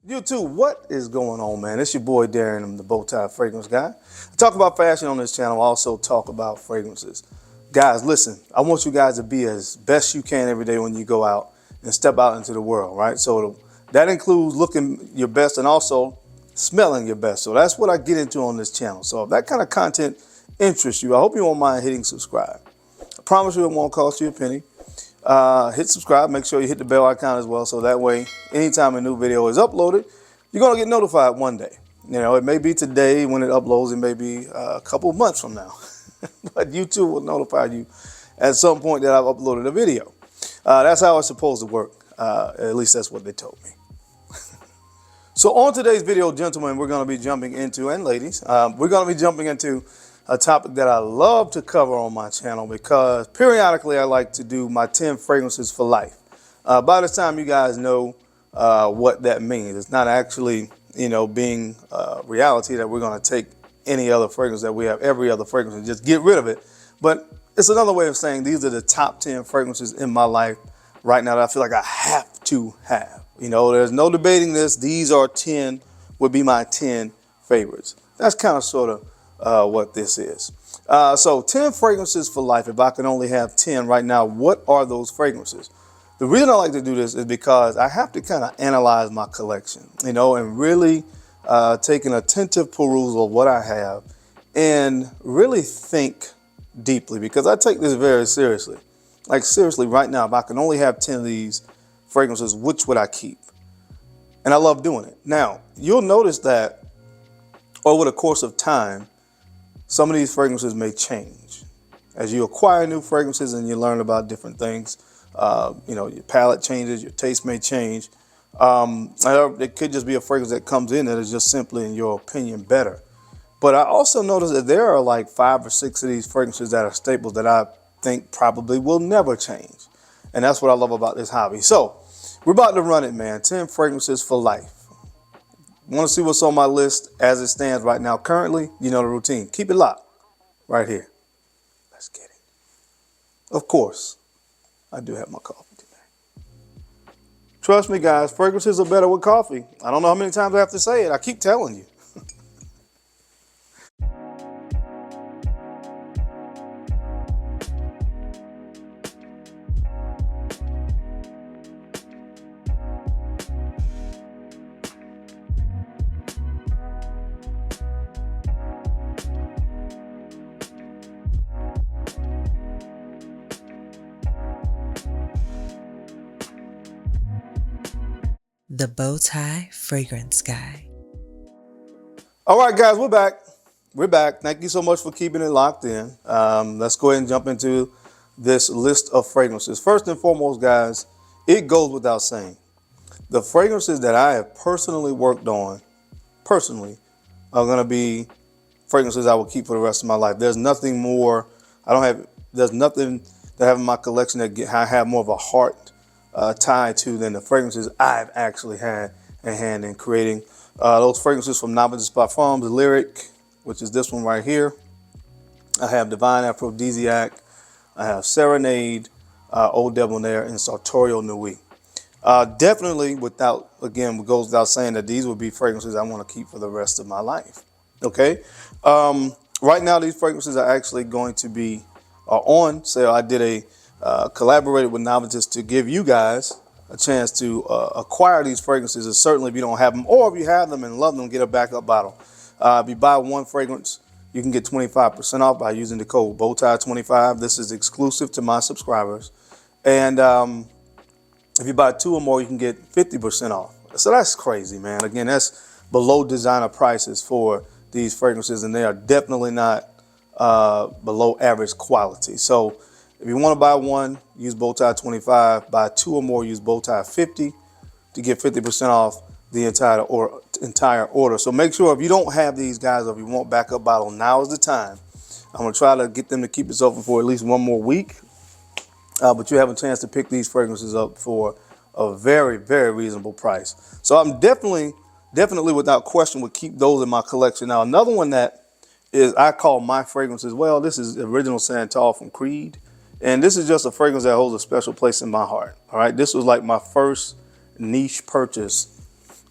YouTube, what is going on, man? It's your boy Darren, I'm the Bowtie Fragrance Guy. I talk about fashion on this channel. I also talk about fragrances. Guys, listen, I want you guys to be as best you can every day when you go out and step out into the world, right? So that includes looking your best and also smelling your best. So that's what I get into on this channel. So if that kind of content interests you, I hope you won't mind hitting subscribe. I promise you it won't cost you a penny. Hit subscribe, make sure you hit the bell icon as well, so that way anytime a new video is uploaded, you're going to get notified one day. You know, it may be today when it uploads, it may be a couple of months from now, but YouTube will notify you at some point that I've uploaded a video. That's how it's supposed to work. At least that's what they told me. So on today's video, gentlemen, we're going to be jumping into, and ladies, we're going to be jumping into a topic that I love to cover on my channel because periodically I like to do my 10 fragrances for life. By the time you guys know what that means, it's not actually, you know, being reality that we're going to take any other fragrance that we have, every other fragrance, and just get rid of it. But it's another way of saying these are the top 10 fragrances in my life right now that I feel like I have to have. You know, there's no debating this. These are 10, would be my 10 favorites. That's kind of sort of what this is. So 10 fragrances for life. If I can only have 10 right now, what are those fragrances? The reason I like to do this is because I have to kind of analyze my collection, you know, and really take an attentive perusal of what I have and really think deeply, because I take this very seriously. Like seriously, right now, if I can only have 10 of these fragrances, which would I keep? And I love doing it. Now, you'll notice that over the course of time, some of these fragrances may change. As you acquire new fragrances and you learn about different things, you know, your palate changes, your taste may change. It could just be a fragrance that comes in that is just simply, in your opinion, better. But I also noticed that there are like 5 or 6 of these fragrances that are staples that I think probably will never change. And that's what I love about this hobby. So we're about to run it, man. 10 fragrances for life. Want to see what's on my list as it stands right now? Currently, you know the routine. Keep it locked right here. Let's get it. Of course, I do have my coffee today. Trust me, guys, fragrances are better with coffee. I don't know how many times I have to say it. I keep telling you. The Bowtie Fragrance Guy. All right, guys, we're back. We're back. Thank you so much for keeping it locked in. Let's go ahead and jump into this list of fragrances. First and foremost, guys, it goes without saying, the fragrances that I have personally worked on, are going to be fragrances I will keep for the rest of my life. There's nothing more. There's nothing that I have in my collection that I have more of a heart tied to than the fragrances I've actually had a hand in creating. Those fragrances from Navitus Parfums, Lyrik, which is this one right here. I have Divine Aphrodisiac. I have Serenade, Eau Debonair, and Sartorial Nuit. Definitely it goes without saying that these would be fragrances I want to keep for the rest of my life. Okay. Right now, these fragrances are actually going to be on sale. I did collaborated with Navitus to give you guys a chance to acquire these fragrances. And certainly if you don't have them, or if you have them and love them, get a backup bottle. If you buy one fragrance, you can get 25% off by using the code Bowtie25. This is exclusive to my subscribers. And if you buy 2 or more, you can get 50% off. So that's crazy, man. Again, that's below designer prices for these fragrances, and they are definitely not below average quality. So if you want to buy one, use Bowtie25. Buy 2 or more, use Bowtie50 to get 50% off the entire order. So make sure if you don't have these guys, or if you want backup bottle, now is the time. I'm going to try to get them to keep this open for at least 1 more week. But you have a chance to pick these fragrances up for a very, very reasonable price. So I'm definitely without question would keep those in my collection. Now, another one that is I call my fragrance as well. This is originalsantal from Creed. And this is just a fragrance that holds a special place in my heart. All right. This was like my first niche purchase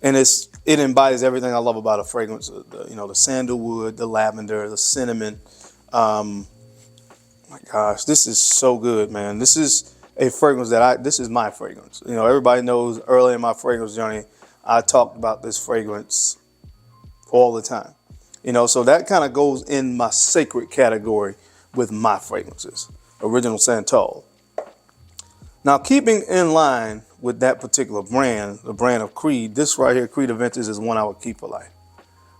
And it embodies everything I love about a fragrance. The sandalwood, the lavender, the cinnamon. My gosh, this is so good, man. This is a fragrance this is my fragrance. Everybody knows early in my fragrance journey, I talked about this fragrance all the time. So that kind of goes in my sacred category with my fragrances, originalsantal. Now, keeping in line with that particular brand, the brand of Creed, this right here, Creed Aventus, is one I would keep for life.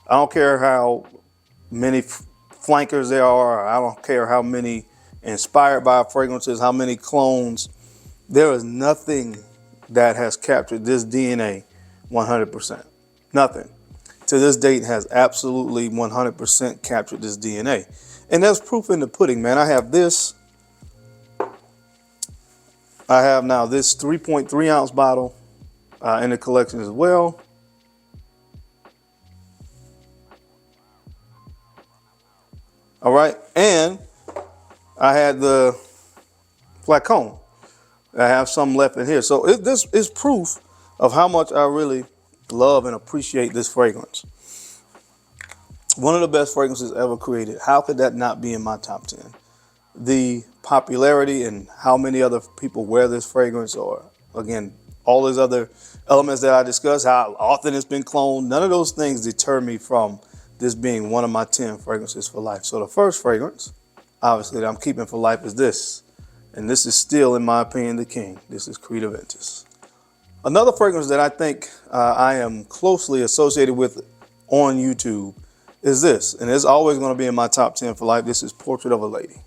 I don't care how many flankers there are. I don't care how many inspired by fragrances, how many clones. There is nothing that has captured this DNA 100%. Nothing. To this date has absolutely 100% captured this DNA. And there's proof in the pudding, man. I have now this 3.3 ounce bottle in the collection as well. All right. And I had the flacon. I have some left in here. So this is proof of how much I really love and appreciate this fragrance. One of the best fragrances ever created. How could that not be in my top 10? The popularity and how many other people wear this fragrance, or again, all those other elements that I discussed, how often it's been cloned, none of those things deter me from this being one of my 10 fragrances for life. So the first fragrance, obviously, that I'm keeping for life is this. And this is still, in my opinion, the king. This is Creed Aventus. Another fragrance that I think I am closely associated with on YouTube is this. And it's always going to be in my top 10 for life. This is Portrait of a Lady.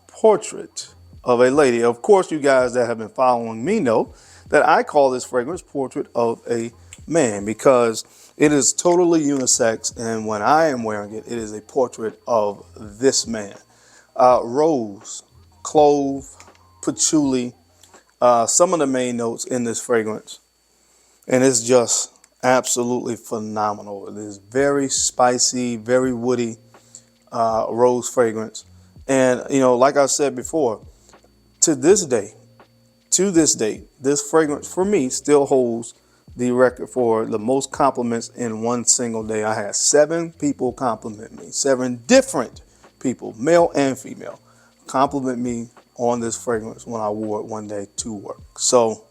Portrait of a Lady. Of course, you guys that have been following me know that I call this fragrance Portrait of a Man, because it is totally unisex. And when I am wearing it, it is a portrait of this man. Rose, clove, patchouli, some of the main notes in this fragrance. And it's just absolutely phenomenal. It is very spicy, very woody rose fragrance. And, like I said before, to this date, this fragrance for me still holds the record for the most compliments in one single day. I had 7 people compliment me, 7 different people, male and female, compliment me on this fragrance when I wore it one day to work. So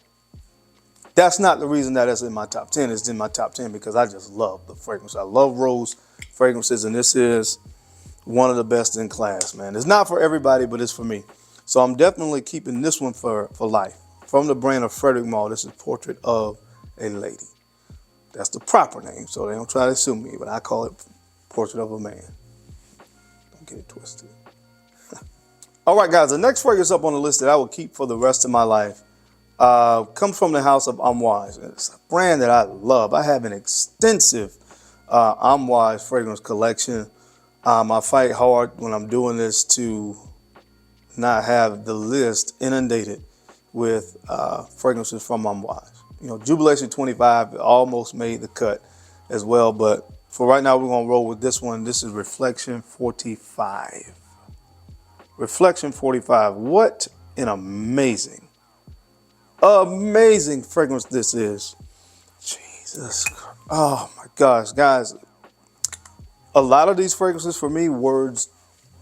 that's not the reason that it's in my top 10. It's in my top 10 because I just love the fragrance. I love rose fragrances, and this is one of the best in class, man. It's not for everybody, but it's for me. So I'm definitely keeping this one for life. From the brand of Frederic Malle, this is Portrait of a Lady. That's the proper name, so they don't try to sue me, but I call it Portrait of a Man. Don't get it twisted. All right, guys, the next fragrance up on the list that I will keep for the rest of my life comes from the house of Amouage. It's a brand that I love. I have an extensive Amouage fragrance collection. I fight hard when I'm doing this to not have the list inundated with fragrances from Amouage. Jubilation 25 almost made the cut as well, but for right now, we're going to roll with this one. This is Reflection 45. Reflection 45. What an amazing fragrance this is. Jesus Christ. Oh my gosh, guys. A lot of these fragrances, for me, words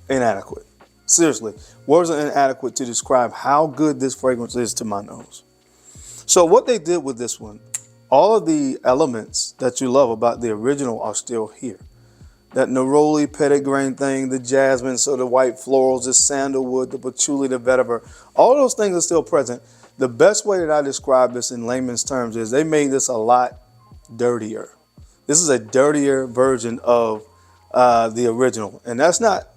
inadequate. Seriously, words are inadequate to describe how good this fragrance is to my nose. So what they did with this one, all of the elements that you love about the original are still here. That neroli, petitgrain thing, the jasmine, so the white florals, the sandalwood, the patchouli, the vetiver, all those things are still present. The best way that I describe this in layman's terms is they made this a lot dirtier. This is a dirtier version of the original, and that's not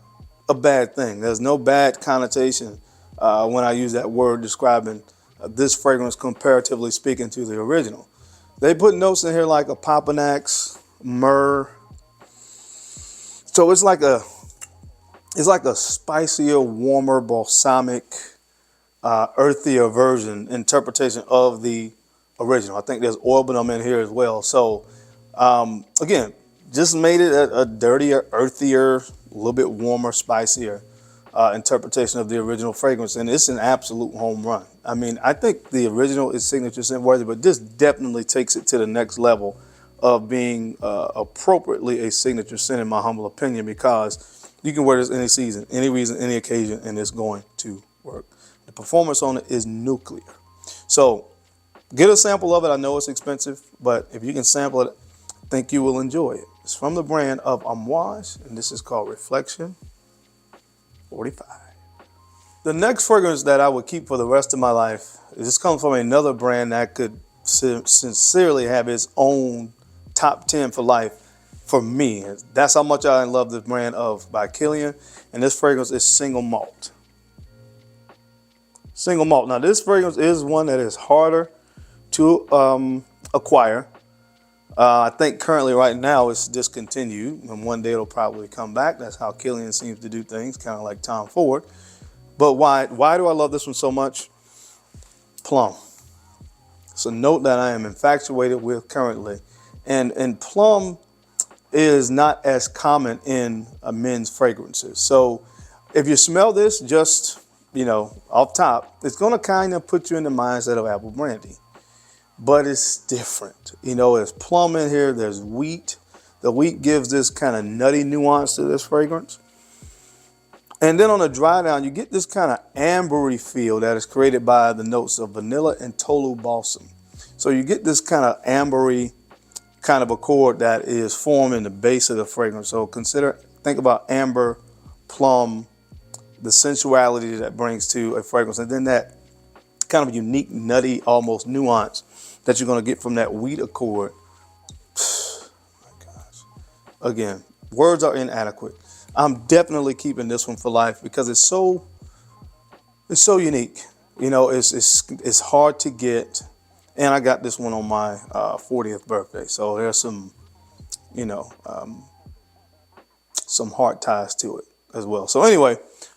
a bad thing. There's no bad connotation when I use that word describing this fragrance comparatively speaking to the original. They put notes in here like a papanax, myrrh. So it's like a spicier, warmer, balsamic, earthier interpretation of the original. I think there's orbitum in here as well. So again, just made it a dirtier, earthier, a little bit warmer, spicier interpretation of the original fragrance, and it's an absolute home run. I mean, I think the original is signature scent worthy, but this definitely takes it to the next level of being appropriately a signature scent, in my humble opinion, because you can wear this any season, any reason, any occasion, and it's going to work. The performance on it is nuclear. So get a sample of it. I know it's expensive, but if you can sample it, I think you will enjoy it. It's from the brand of Amouage, and this is called Reflection 45. The next fragrance that I would keep for the rest of my life, this comes from another brand that could sincerely have its own top 10 for life for me. That's how much I love this brand of by Killian, and this fragrance is Single Malt. Single Malt. Now this fragrance is one that is harder to acquire. I think currently right now it's discontinued, and one day it'll probably come back. That's how Killian seems to do things, kind of like Tom Ford. But why do I love this one so much? Plum. It's a note that I am infatuated with currently. And plum is not as common in men's fragrances. So if you smell this just, off top, it's going to kind of put you in the mindset of apple brandy. But it's different. There's plum in here, there's wheat. The wheat gives this kind of nutty nuance to this fragrance. And then on the dry down, you get this kind of ambery feel that is created by the notes of vanilla and tolu balsam. So you get this kind of ambery kind of accord that is formed in the base of the fragrance. So think about amber, plum, the sensuality that brings to a fragrance, and then that kind of unique, nutty, almost nuance that you're going to get from that wheat accord. My gosh. Again, words are inadequate. I'm definitely keeping this one for life because it's so unique. It's hard to get, and I got this one on my 40th birthday. So there's some heart ties to it as well. So anyway,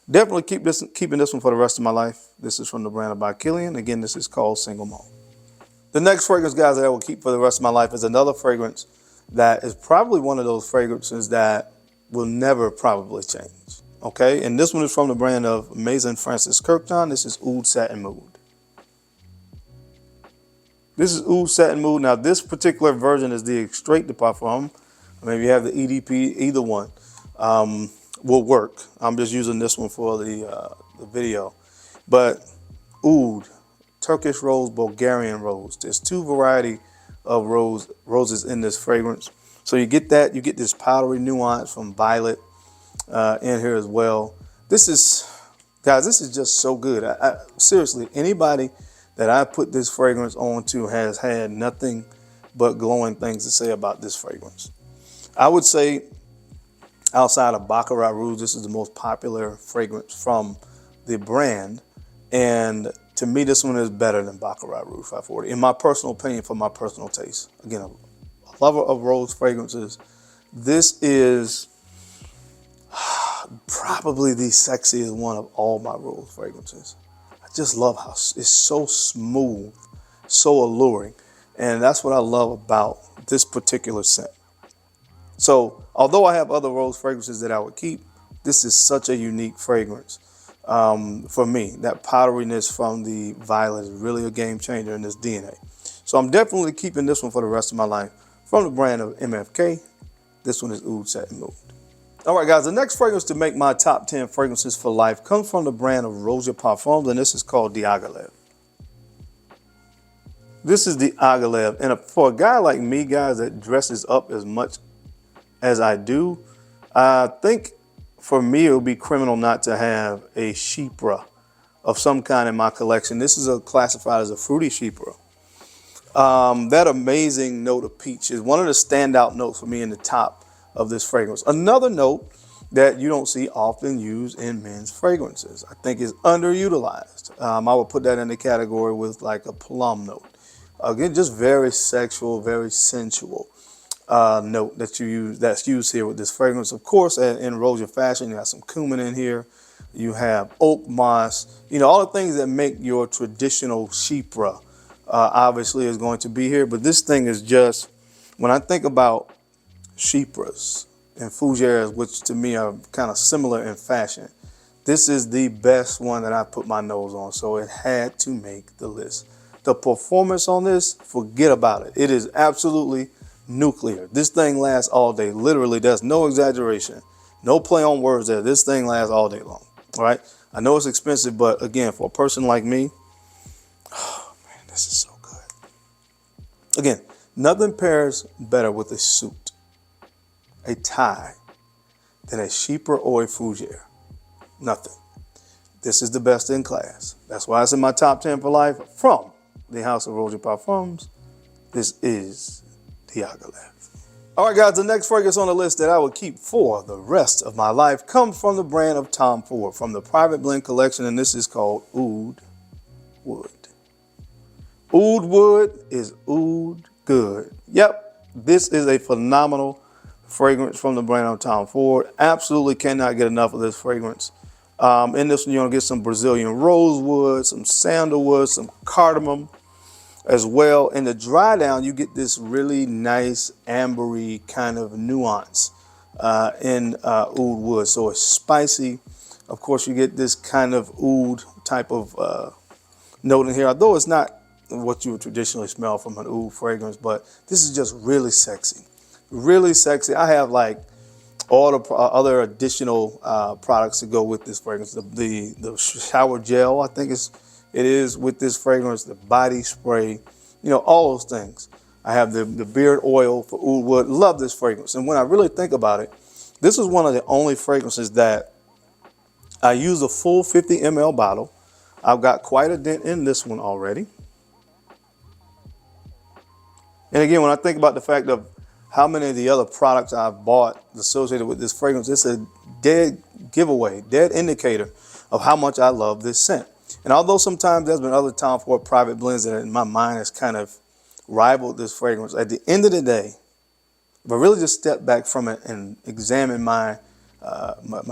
definitely keeping this one for the rest of my life. This is from the brand by Killian. Again, this is called Single Malt. The next fragrance, guys, that I will keep for the rest of my life is another fragrance that is probably one of those fragrances that will never probably change. Okay, and this one is from the brand of Maison Francis Kurkdjian. This is Oudsatinmood. This is Oudsatinmood. Now, this particular version is the Extrait de Parfum. Maybe you have the EDP, either one will work. I'm just using this one for the video. But oud, Turkish rose, Bulgarian rose. There's two variety of roses in this fragrance. So you get that, you get this powdery nuance from violet in here as well. This is, guys, this is just so good. Seriously, anybody that I put this fragrance on to has had nothing but glowing things to say about this fragrance. I would say outside of Baccarat Rouge, this is the most popular fragrance from the brand. And to me, this one is better than Baccarat Rouge 540, in my personal opinion, for my personal taste. Again, a lover of rose fragrances. This is probably the sexiest one of all my rose fragrances. I just love how it's so smooth, so alluring. And that's what I love about this particular scent. So although I have other rose fragrances that I would keep, this is such a unique fragrance. For me, that powderiness from the violet is really a game changer in this DNA. So I'm definitely keeping this one for the rest of my life. From the brand of MFK, this one is Oudsatinmood. All right, guys, the next fragrance to make my top 10 fragrances for life comes from the brand of Rosa Parfums, and this is called the Agalev. This is the Agalev, and for a guy like me, guys, that dresses up as much as I do, I think for me, it would be criminal not to have a chypre of some kind in my collection. This is classified as a fruity chypre. That amazing note of peach is one of the standout notes for me in the top of this fragrance. Another note that you don't see often used in men's fragrances, I think, is underutilized. I would put that in the category with like a plum note. Again, just very sexual, very sensual note that that's used here with this fragrance. Of course, in Rosa fashion, you have some cumin in here. You have oak moss, all the things that make your traditional chypre obviously is going to be here. But this thing is just, when I think about chypres and fougères, which to me are kind of similar in fashion, This is the best one that I put my nose on, so it had to make the list. The performance on this, forget about it. It is absolutely nuclear. This thing lasts all day. Literally, there's no exaggeration. No play on words there. This thing lasts all day long. All right. I know it's expensive, but again, for a person like me, oh man, this is so good. Again, nothing pairs better with a suit, a tie, than a Chypre or a Fougere. Nothing. This is the best in class. That's why it's in my top 10 for life. From the house of Rosa Parfums, this is the Agalev. All right, guys, the next fragrance on the list that I would keep for the rest of my life comes from the brand of Tom Ford, from the Private Blend collection, and this is called Oud Wood. Oud Wood is oud good. Yep, this is a phenomenal fragrance from the brand of Tom Ford. Absolutely cannot get enough of this fragrance. In this one, you're going to get some Brazilian rosewood, some sandalwood, some cardamom as well. In the dry down, you get this really nice ambery kind of nuance in oud wood. So it's spicy. Of course, you get this kind of oud type of note in here, although it's not what you would traditionally smell from an oud fragrance, but this is just really sexy. Really sexy. I have like all the other additional products to go with this fragrance. The shower gel, I think it is with this fragrance, the body spray, you know, all those things. I have the beard oil for oud wood. Love this fragrance. And when I really think about it, this is one of the only fragrances that I use a full 50 ml bottle. I've got quite a dent in this one already. And again, when I think about the fact of how many of the other products I've bought associated with this fragrance, it's a dead giveaway, dead indicator of how much I love this scent. And although sometimes there's been other Tom Ford private blends that in my mind has kind of rivaled this fragrance, at the end of the day, if I really just step back from it and examine my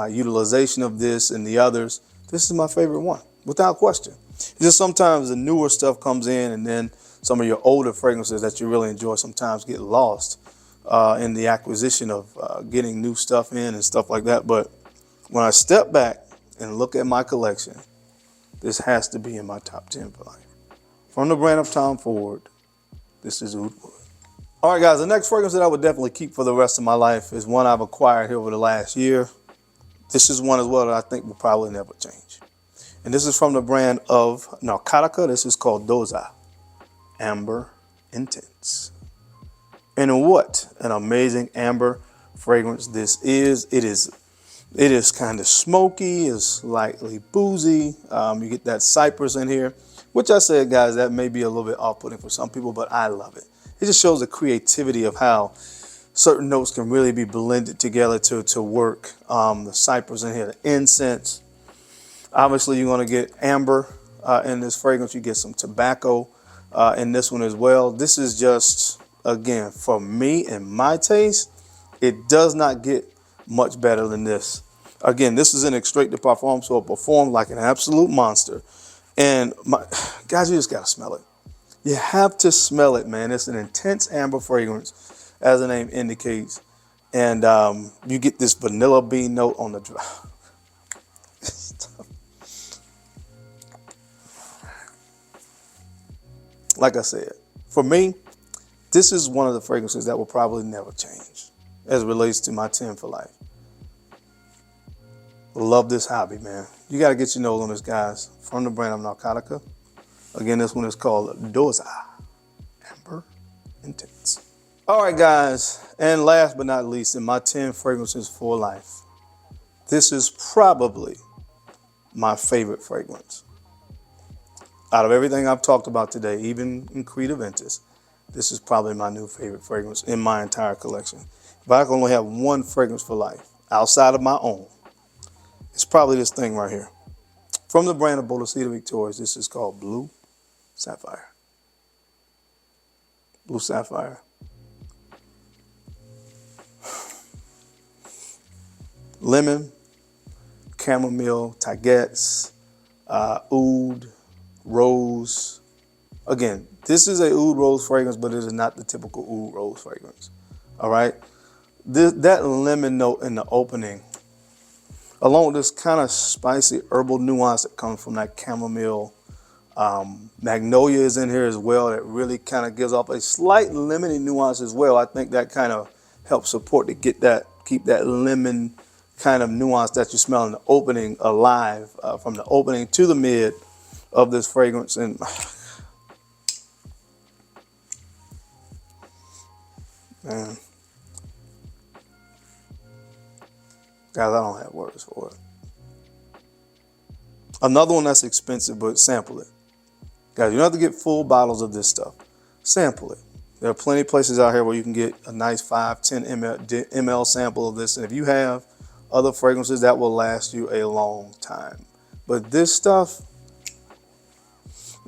utilization of this and the others, this is my favorite one, without question. It's just sometimes the newer stuff comes in, and then some of your older fragrances that you really enjoy sometimes get lost in the acquisition of getting new stuff in and stuff like that. But when I step back and look at my collection, this has to be in my top 10 for life. From the brand of Tom Ford, this is Oud Wood. All right, guys, the next fragrance that I would definitely keep for the rest of my life is one I've acquired here over the last year. This is one as well that I think will probably never change. And this is from the brand of Narcotica. This is called Rosa Amber Intense. And what an amazing amber fragrance this is. It is kind of smoky, it's slightly boozy. You get that cypress in here, which I said, guys, that may be a little bit off-putting for some people, but I love it. It just shows the creativity of how certain notes can really be blended together to work. The cypress in here, the incense. Obviously, you're going to get amber in this fragrance. You get some tobacco in this one as well. This is just, again, for me and my taste, it does not get much better than this. Again, this is an extrait de parfum, so it performs like an absolute monster. And guys, you just got to smell it. You have to smell it, man. It's an intense amber fragrance, as the name indicates. And you get this vanilla bean note on the dry. Like I said, for me, this is one of the fragrances that will probably never change as it relates to my 10 for life. Love this hobby, man. You got to get your nose on this, guys. From the brand of Narcotica. Again, this one is called Rosa Amber Intense. All right, guys. And last but not least, in my 10 fragrances for life, this is probably my favorite fragrance. Out of everything I've talked about today, even in Acqu Di Aventus, this is probably my new favorite fragrance in my entire collection. If I can only have one fragrance for life outside of my own, it's probably this thing right here. From the brand of Boulder Victorious, this is called Blue Sapphire. Blue Sapphire. Lemon, chamomile, tagettes, oud, rose. Again, this is a oud rose fragrance, but it is not the typical oud rose fragrance. All right. That lemon note in the opening along with this kind of spicy herbal nuance that comes from that chamomile. Magnolia is in here as well. That really kind of gives off a slight lemony nuance as well. I think that kind of helps support to keep that lemon kind of nuance that you smell in the opening alive, from the opening to the mid of this fragrance. And man, guys, I don't have words for it. Another one that's expensive, but sample it. Guys, you don't have to get full bottles of this stuff. Sample it. There are plenty of places out here where you can get a nice 5-10 ml sample of this. And if you have other fragrances, that will last you a long time. But this stuff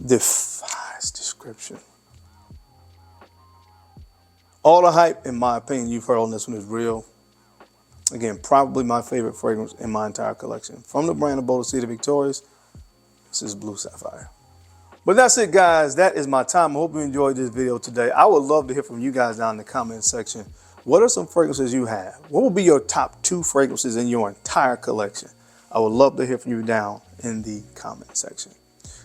defies description. All the hype, in my opinion, you've heard on this one is real. Again, probably my favorite fragrance in my entire collection. From the brand of Boulder City Victorious, this is Blue Sapphire. But that's it, guys. That is my time. I hope you enjoyed this video today. I would love to hear from you guys down in the comment section. What are some fragrances you have? What will be your top 2 fragrances in your entire collection? I would love to hear from you down in the comment section.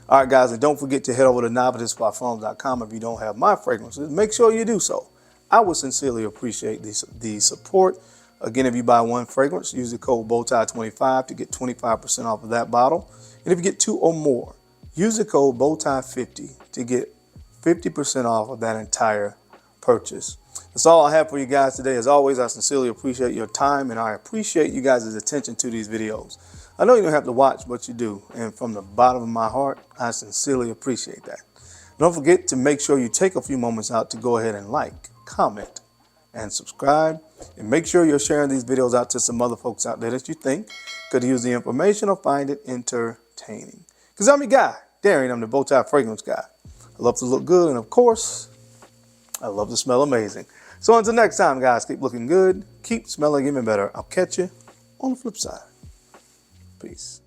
All right, guys, and don't forget to head over to NavitusParfums.com if you don't have my fragrances. Make sure you do so. I would sincerely appreciate the support. Again, if you buy 1 fragrance, use the code BOWTIE25 to get 25% off of that bottle. And if you get 2 or more, use the code BOWTIE50 to get 50% off of that entire purchase. That's all I have for you guys today. As always, I sincerely appreciate your time, and I appreciate you guys' attention to these videos. I know you don't have to watch, but you do. And from the bottom of my heart, I sincerely appreciate that. Don't forget to make sure you take a few moments out to go ahead and like, comment, and subscribe. And make sure you're sharing these videos out to some other folks out there that you think could use the information or find it entertaining. Because I'm your guy, Darian. I'm the Bowtie Fragrance Guy. I love to look good, and of course, I love to smell amazing. So until next time, guys, keep looking good, keep smelling even better. I'll catch you on the flip side. Peace.